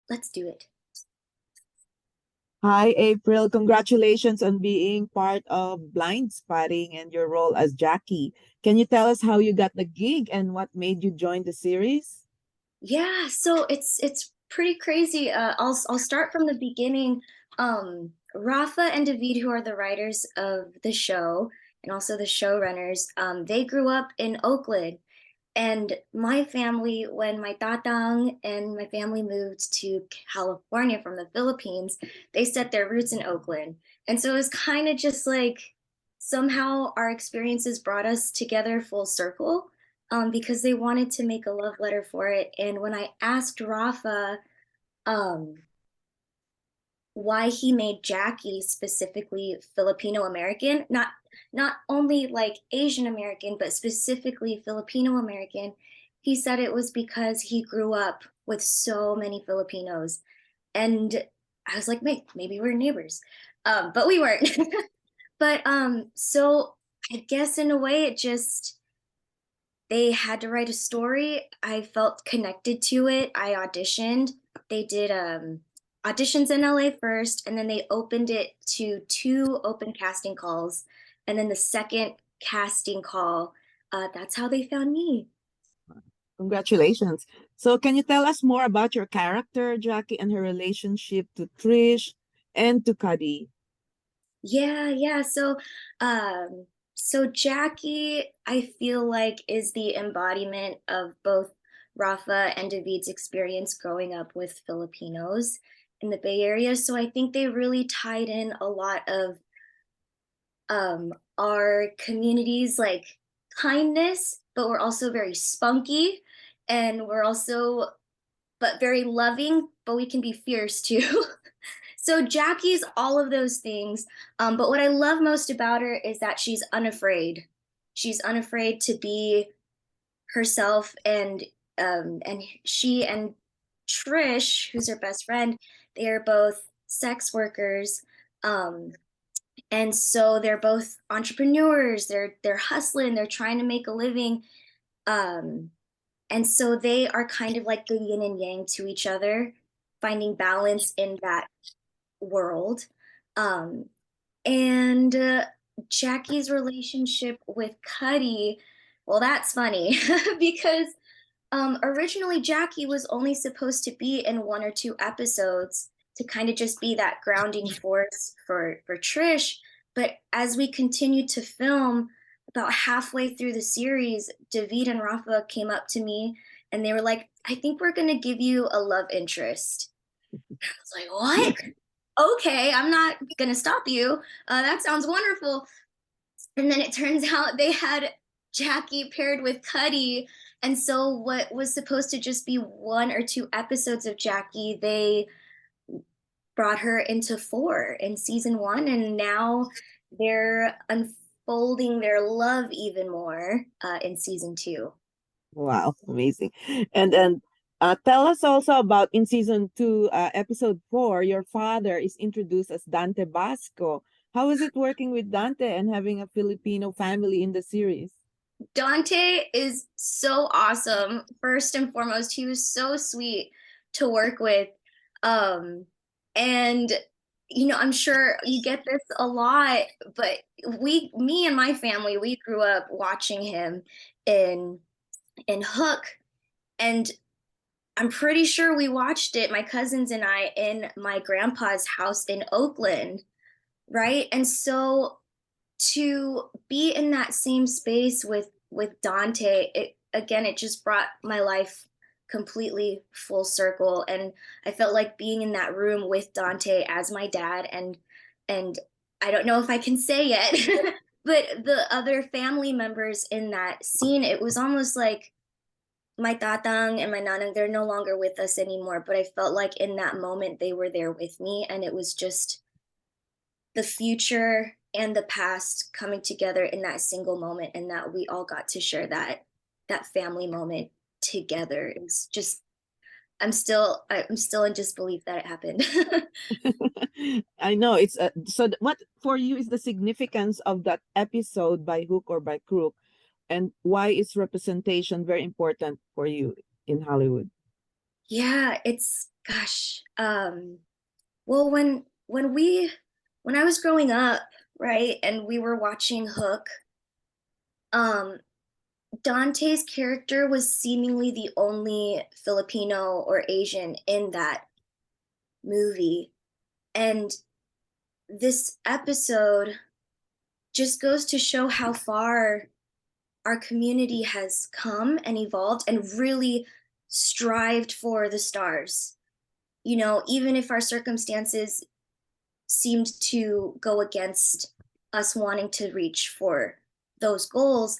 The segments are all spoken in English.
Let's do it. Hi, April. Congratulations on being part of Blindspotting and your role as Jackie. Can you tell us how you got the gig and what made you join the series? Yeah, so it's pretty crazy. I'll start from the beginning. Rafa and David, who are the writers of the show and also the showrunners, they grew up in Oakland. And my family, when my tatang and my family moved to California from the Philippines, they set their roots in Oakland. And so it was kind of just like somehow our experiences brought us together full circle, because they wanted to make a love letter for it. And when I asked Rafa um, why he made Jackie specifically Filipino American, not only like Asian American, but specifically Filipino American. He said it was because he grew up with so many Filipinos. And I was like, maybe we're neighbors. But we weren't. But so I guess in a way it just they had to write a story. I felt connected to it. I auditioned. They did auditions in LA first, and then they opened it to two open casting calls. And then the second casting call, that's how they found me. Congratulations. So, can you tell us more about your character, Jackie, and her relationship to Trish and to Cuddy? Yeah. So Jackie, I feel like is the embodiment of both Rafa and David's experience growing up with Filipinos in the Bay Area. So I think they really tied in a lot of our community's like kindness, but we're also very spunky and we're also but very loving, but we can be fierce too. So Jackie's all of those things. But what I love most about her is that she's unafraid. She's unafraid to be herself, and she and Trish, who's her best friend, they are both sex workers. Um, and so they're both entrepreneurs. They're hustling. They're trying to make a living. Um, and so they are kind of like the yin and yang to each other, finding balance in that world. Um, and Jackie's relationship with Cuddy, well, that's funny because originally Jackie was only supposed to be in one or two episodes to kind of just be that grounding force for Trish. But as we continued to film, about halfway through the series, David and Rafa came up to me and they were like, "I think we're gonna give you a love interest." I was like, "What? Okay, I'm not gonna stop you. That sounds wonderful." And then it turns out they had Jackie paired with Cuddy. And so what was supposed to just be one or two episodes of Jackie, they brought her into four in season one, and now they're unfolding their love even more in season two. Wow, amazing. And tell us also about in season two, episode four, your father is introduced as Dante Basco. How is it working with Dante and having a Filipino family in the series? Dante is so awesome. First and foremost, he was so sweet to work with. Um, and I'm sure you get this a lot, but me and my family, we grew up watching him in Hook, and I'm pretty sure we watched it, my cousins and I, in my grandpa's house in Oakland, right? And so to be in that same space with Dante, it just brought my life completely full circle, and I felt like being in that room with Dante as my dad, and I don't know if I can say yet, but the other family members in that scene, it was almost like my tatang and my nanang, they're no longer with us anymore, but I felt like in that moment they were there with me, and it was just the future and the past coming together in that single moment, and that we all got to share that family moment together. It's just I'm still in disbelief that it happened. I know it's what for you is the significance of that episode by hook or by crook, and why is representation very important for you in Hollywood? Yeah, it's gosh. Well, when I was growing up, right, and we were watching Hook, um, Dante's character was seemingly the only Filipino or Asian in that movie. And this episode just goes to show how far our community has come and evolved and really strived for the stars. You know, even if our circumstances seemed to go against us wanting to reach for those goals,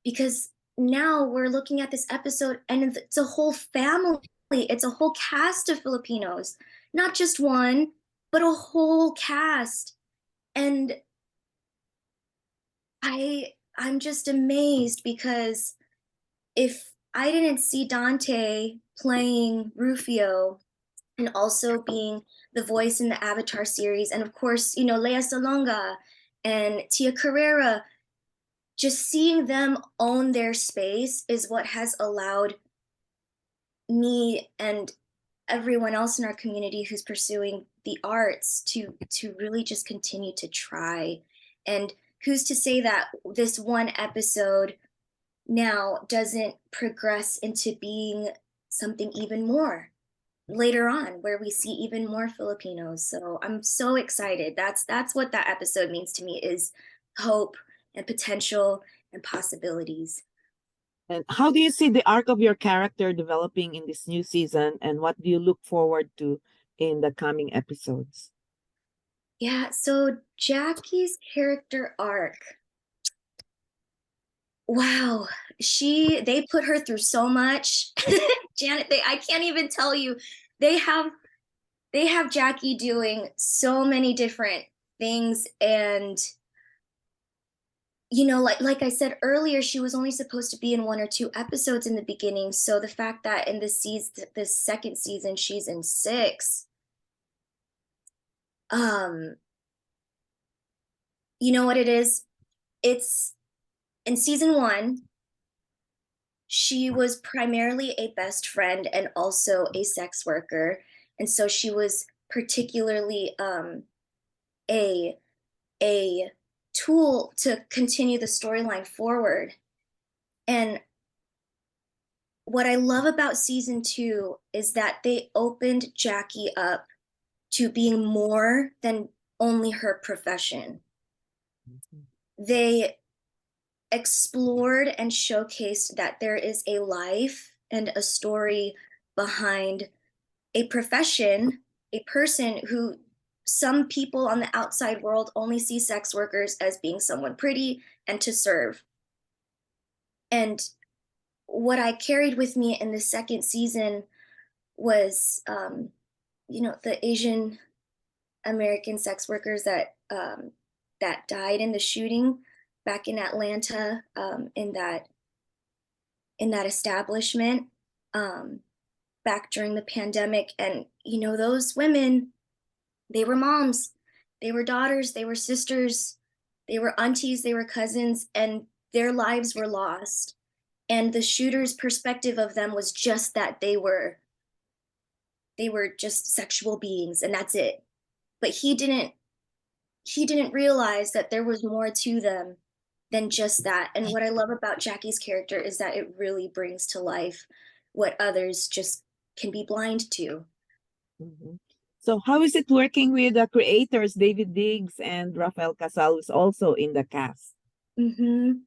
because now we're looking at this episode and it's a whole family, it's a whole cast of Filipinos, not just one, but a whole cast. And I'm just amazed because if I didn't see Dante playing Rufio and also being the voice in the Avatar series, and of course, you know, Lea Salonga and Tia Carrera, just seeing them own their space is what has allowed me and everyone else in our community who's pursuing the arts to really just continue to try. And who's to say that this one episode now doesn't progress into being something even more later on where we see even more Filipinos. So I'm so excited. That's what that episode means to me, is hope and potential and possibilities. And how do you see the arc of your character developing in this new season, and what do you look forward to in the coming episodes? Yeah, so Jackie's character arc. Wow, they put her through so much. Janet, I can't even tell you. They have they have Jackie doing so many different things, and you know, like I said earlier, she was only supposed to be in one or two episodes in the beginning. So the fact that in this second season she's in six, um, you know what it is? It's in season one, she was primarily a best friend and also a sex worker, and so she was particularly a a tool to continue the storyline forward. And what I love about season two is that they opened Jackie up to being more than only her profession. Mhm. They explored and showcased that there is a life and a story behind a profession, a person who some people on the outside world only see sex workers as being someone pretty and to serve. And what I carried with me in the second season was, you know, the Asian American sex workers that died in the shooting back in Atlanta, in that establishment, um, back during the pandemic. And you know, those women, they were moms, they were daughters, they were sisters, they were aunties, they were cousins, and their lives were lost. And the shooter's perspective of them was just that they were just sexual beings and that's it. But he didn't realize that there was more to them than just that. And what I love about Jackie's character is that it really brings to life what others just can be blind to. Mhm. So, how is it working with the creators, David Diggs and Rafael Casal, who's also in the cast? Hmm.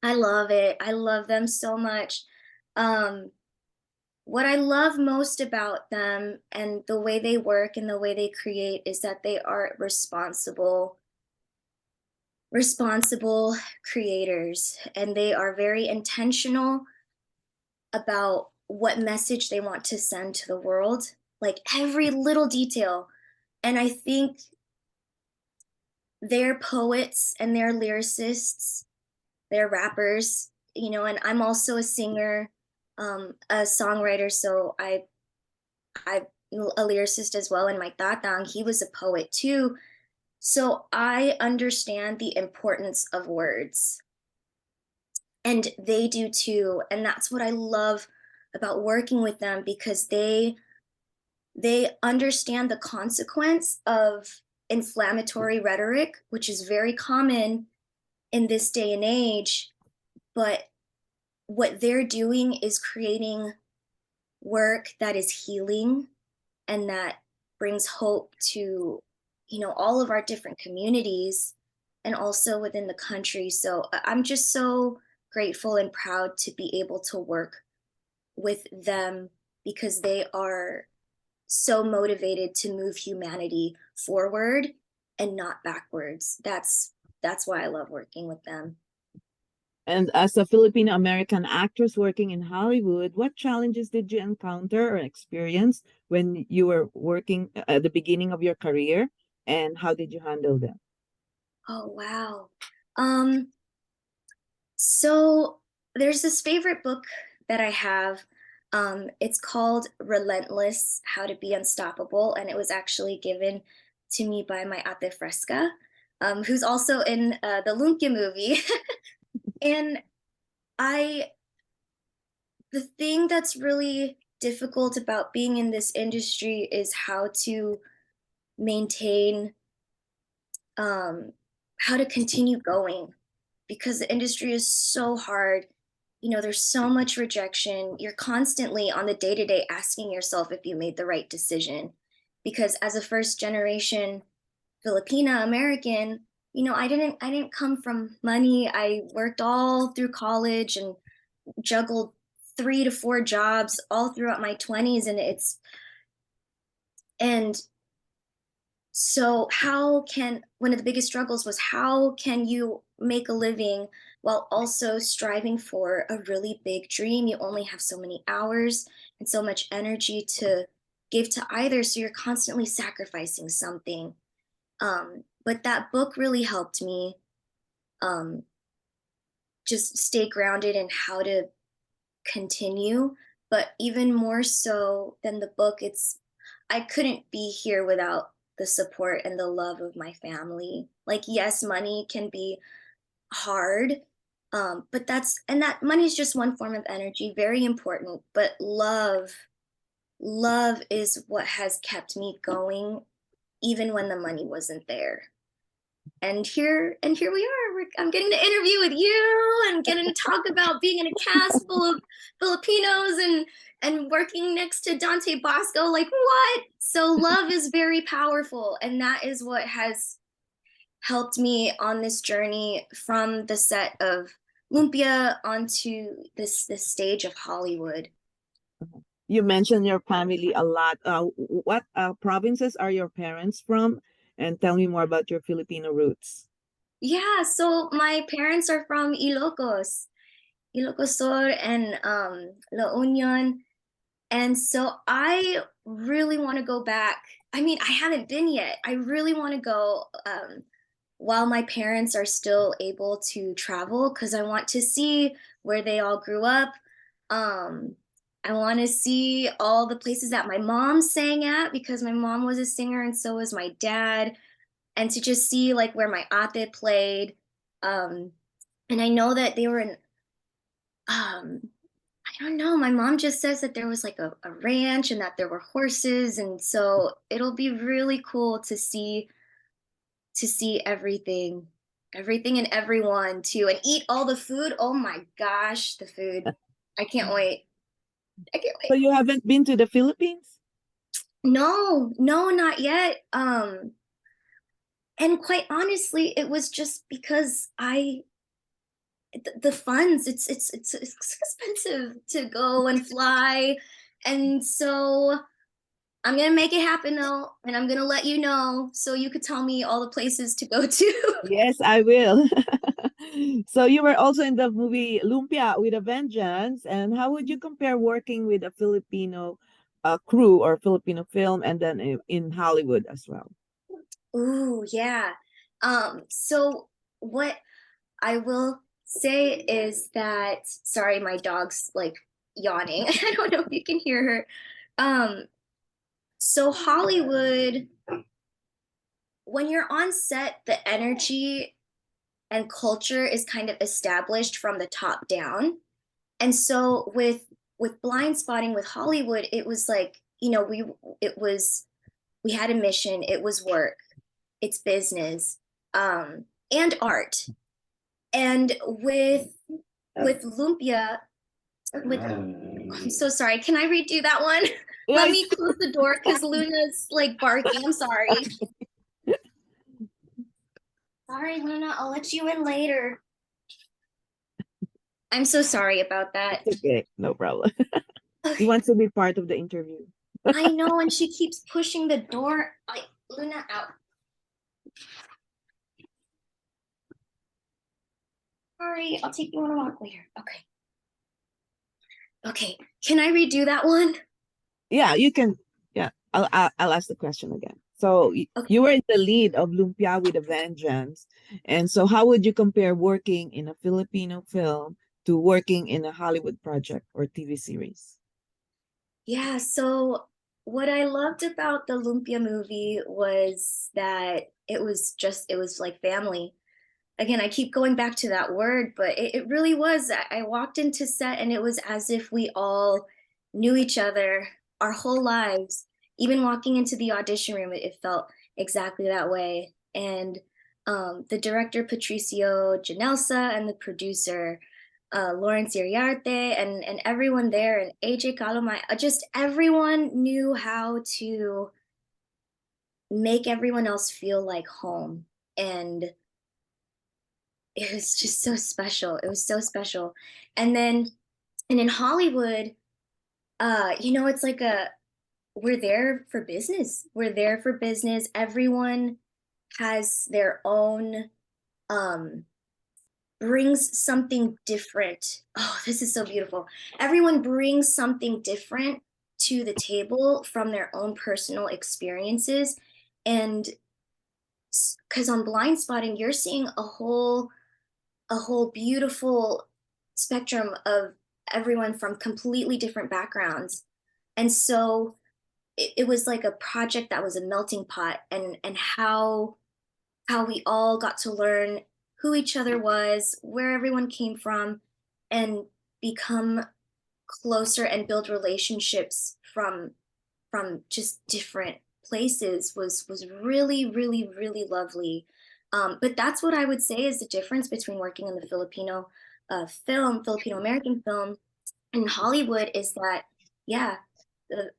I love it. I love them so much. Um, what I love most about them and the way they work and the way they create is that they are responsible creators, and they are very intentional about what message they want to send to the world, like every little detail. And I think they're poets and they're lyricists, they're rappers, you know, and I'm also a singer, a songwriter. So I'm a lyricist as well. And my tatang, he was a poet too. So I understand the importance of words, and they do too. And that's what I love about working with them because they understand the consequence of inflammatory rhetoric, which is very common in this day and age. But what they're doing is creating work that is healing and that brings hope to, all of our different communities and also within the country. So I'm just so grateful and proud to be able to work with them because they are so motivated to move humanity forward and not backwards. That's why I love working with them. And as a Filipino American actress working in Hollywood, what challenges did you encounter or experience when you were working at the beginning of your career, and how did you handle them? Oh wow. Um so there's this favorite book that I have. It's called Relentless: How to Be Unstoppable, and it was actually given to me by my ate fresca, who's also in the Lumpia movie. And I the thing that's really difficult about being in this industry is how to maintain, um, how to continue going because the industry is so hard. There's so much rejection. You're constantly on the day to day asking yourself if you made the right decision. Because as a first generation Filipina American, I didn't come from money. I worked all through college and juggled 3 to 4 jobs all throughout my 20s, and so how can one of the biggest struggles was how can you make a living while also striving for a really big dream? You only have so many hours and so much energy to give to either, so you're constantly sacrificing something. But that book really helped me, um, just stay grounded in how to continue. But even more so than the book, it's I couldn't be here without the support and the love of my family. Like, yes, money can be hard, but that money is just one form of energy, very important. But love is what has kept me going, even when the money wasn't there. And here we are. I'm getting to interview with you and getting to talk about being in a cast full of Filipinos and working next to Dante Bosco. Like, what? So love is very powerful, and that is what has helped me on this journey from the set of Lumpia onto this stage of Hollywood. You mentioned your family a lot. What provinces are your parents from? And tell me more about your Filipino roots. Yeah, so my parents are from Ilocos Sur and La Union. And so I really want to go back. I mean, I haven't been yet. I really want to go, while my parents are still able to travel because I want to see where they all grew up. Um, I want to see all the places that my mom sang at because my mom was a singer and so was my dad. And to just see like where my ate played. Um, and I know that they were in, I don't know. My mom just says that there was like a ranch and that there were horses, and so it'll be really cool to see everything and everyone too, and eat all the food. Oh my gosh, the food! I can't wait. I can't So wait. you haven't been to the Philippines? No, no, not yet. And quite honestly, it was just because the funds. It's expensive to go and fly, and so I'm gonna make it happen though, and I'm gonna let you know so you could tell me all the places to go to. Yes, I will. So you were also in the movie Lumpia with a Vengeance. And how would you compare working with a Filipino crew or Filipino film and then in Hollywood as well? Ooh, yeah. So what I will say is that, sorry, my dog's like yawning. I don't know if you can hear her. Um, so Hollywood, when you're on set, the energy and culture is kind of established from the top down. And so with with blind spotting with Hollywood, it was like, we had a mission, it was work, it's business, and art. And with Lumpia, I'm so sorry. Can I redo that one? Yeah, Let it's me close the door because Luna's like barking. I'm sorry. Sorry, Luna. I'll let you in later. I'm so sorry about that. okay. No problem. He Okay. wants to be part of the interview. I know, and she keeps pushing the door. Luna, out. Sorry, I'll take you on a walk later. Okay. Okay. Can I redo that one? Yeah, you can. Yeah, I'll ask the question again. So Okay. you were in the lead of Lumpia with a Vengeance, and so how would you compare working in a Filipino film to working in a Hollywood project or TV series? Yeah, so what I loved about the Lumpia movie was that it was like family. Again, I keep going back to that word, but it really was. I walked into set and it was as if we all knew each other our whole lives. Even walking into the audition room, it felt exactly that way. And the director, Patricio Janelsa, and the producer, Lawrence Iriarte, and everyone there, and AJ Calomay, just everyone knew how to make everyone else feel like home. And it was just so special. It was so special. And then, and in Hollywood, it's like we're there for business. We're there for business. Everyone has their own, um, brings something different. Oh, this is so beautiful. Everyone brings something different to the table from their own personal experiences. And because on blind spotting, you're seeing a whole beautiful spectrum of everyone from completely different backgrounds. And so it was like a project that was a melting pot, and how we all got to learn who each other was, where everyone came from, and become closer and build relationships from just different places was really, really, really lovely. But that's what I would say is the difference between working in the Filipino American film, and Hollywood is that, yeah, the,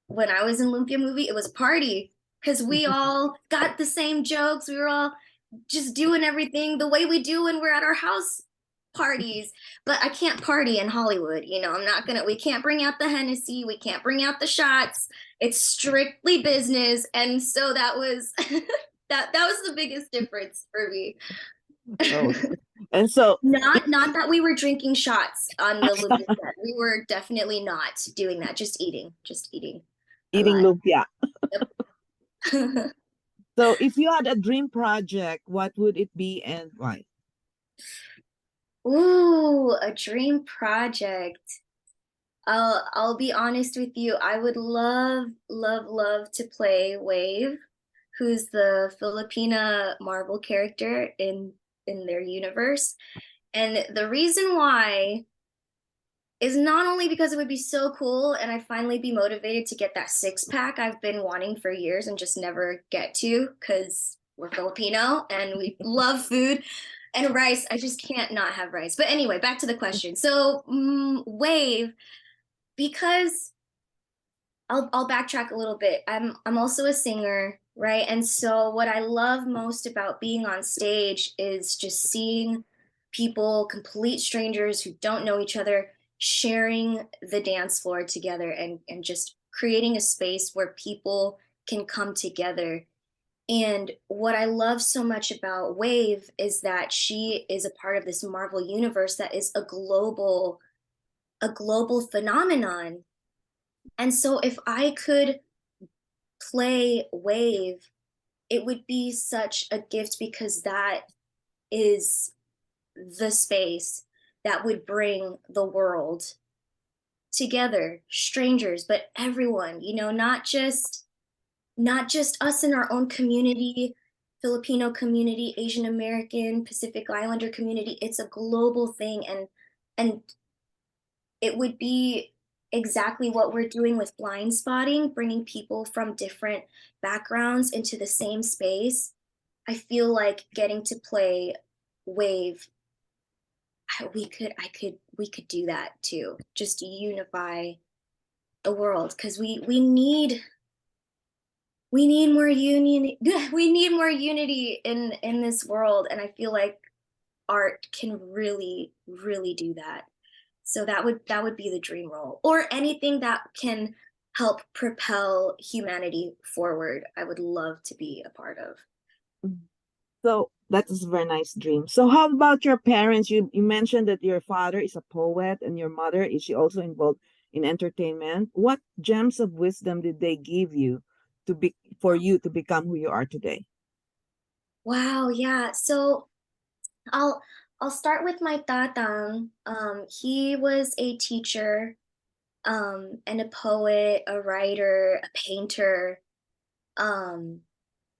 when I was in Lumpia movie, it was a party because we all got the same jokes. We were all just doing everything the way we do when we're at our house parties. But I can't party in Hollywood. I'm not gonna, we can't bring out the Hennessy, we can't bring out the shots. It's strictly business. And so that was that was the biggest difference for me. Oh, and so Not that we were drinking shots on the Lumpia set. We were definitely not doing that. Just eating a eating lot. lumpia. Yep. So if you had a dream project, what would it be and why? Ooh, a dream project. I'll be honest with you. I would love, love, love to play Wave, who's the Filipina Marvel character in their universe. And the reason why is not only because it would be so cool and I'd finally be motivated to get that six pack I've been wanting for years and just never get to because we're Filipino and we love food and rice. I just can't not have rice. But anyway, back to the question. So, Wave, because I'll backtrack a little bit. I'm also a singer, right? And so what I love most about being on stage is just seeing people, complete strangers who don't know each other, sharing the dance floor together and just creating a space where people can come together. And what I love so much about Wave is that she is a part of this Marvel universe that is a global phenomenon. And so if I could play Wave, it would be such a gift because that is the space that would bring the world together, strangers, but everyone, not just us in our own community, Filipino community, Asian American, Pacific Islander community. It's a global thing, and it would be exactly what we're doing with blind spotting, bringing people from different backgrounds into the same space. I feel like getting to play Wave, we could do that too. Just unify the world because we need more union we need more unity in this world, and I feel like art can really do that. So that would be the dream role, or anything that can help propel humanity forward. I would love to be a part of. Mhm. So that is a very nice dream. So how about your parents? You mentioned that your father is a poet and your mother, is she also involved in entertainment? What gems of wisdom did they give you to be for you to become who you are today? Wow, yeah. So I'll I'll start with my tatang. He was a teacher, and a poet, a writer, a painter. Um,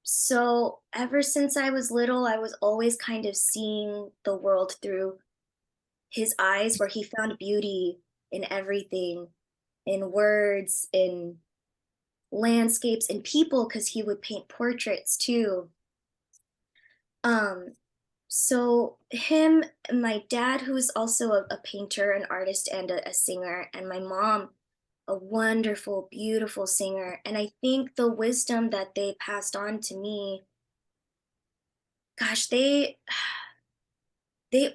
so ever since I was little, I was always kind of seeing the world through his eyes, where he found beauty in everything, in words, in landscapes, in people, because he would paint portraits too. Um, so him, my dad, who is also a painter, an artist, and a singer, and my mom, a wonderful, beautiful singer. And I think the wisdom that they passed on to me, gosh, they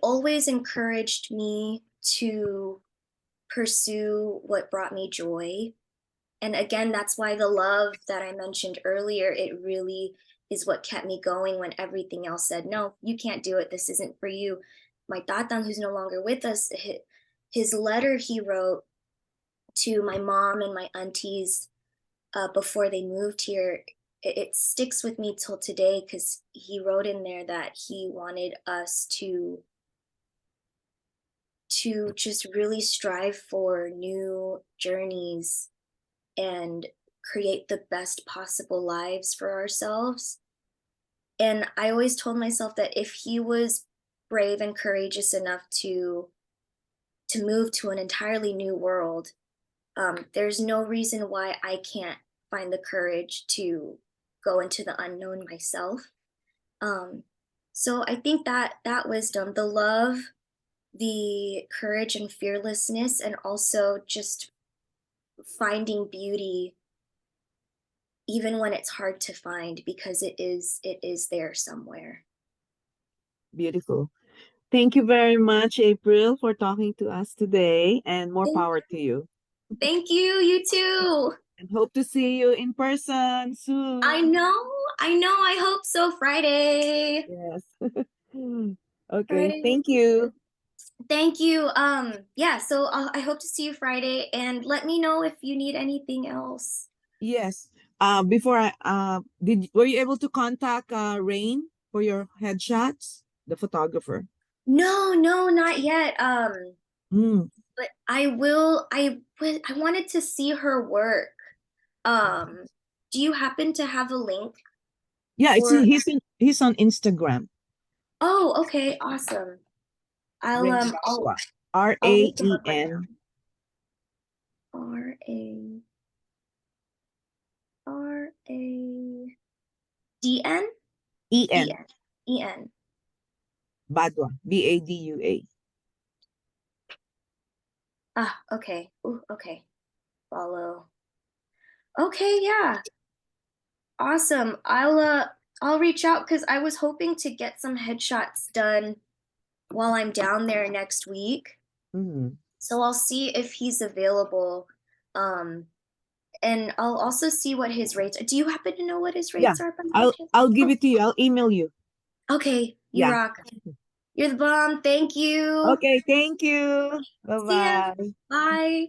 always encouraged me to pursue what brought me joy. And again, that's why the love that I mentioned earlier, it really is what kept me going when everything else said, no, you can't do it. This isn't for you. My tatang, who's no longer with us, his letter he wrote to my mom and my aunties before they moved here, it sticks with me till today, because he wrote in there that he wanted us to just really strive for new journeys and create the best possible lives for ourselves. And I always told myself that if he was brave and courageous enough to move to an entirely new world, there's no reason why I can't find the courage to go into the unknown myself. Um, so I think that that wisdom, the love, the courage and fearlessness, and also just finding beauty even when it's hard to find, because it is there somewhere. Beautiful. Thank you very much, April, for talking to us today, and more Thank, power to you. thank you, you too. And hope to see you in person I soon. know, I know, I hope so. Friday. Yes. Okay, Friday. thank you. Thank you. Yeah, so I hope to see you Friday, and let me know if you need anything else. Yes. Before I did were you able to contact Rain for your headshots, the photographer? No, no, not yet. Mm. But I will. I wanted to see her work. Um, do you happen to have a link Yeah, it's for? he's on Instagram. Oh, okay, awesome. I'll Rain um I'll Baswa. R I'll A look him E up right N now. R A E E N N E N. Badwa, Badua. Ah, okay. Ooh, okay. Follow. Okay, yeah. Awesome. I'll reach out because I was hoping to get some headshots done while I'm down there next week. Mm-hmm. So I'll see if he's available. Um, and I'll also see what his rates are. Do you happen to know what his Yeah, rates are by any I'll chance? I'll give Oh, it to you. I'll email you. okay. You Yeah. rock. You're the bomb. Thank you. Okay, thank you. Bye See ya. bye. Bye.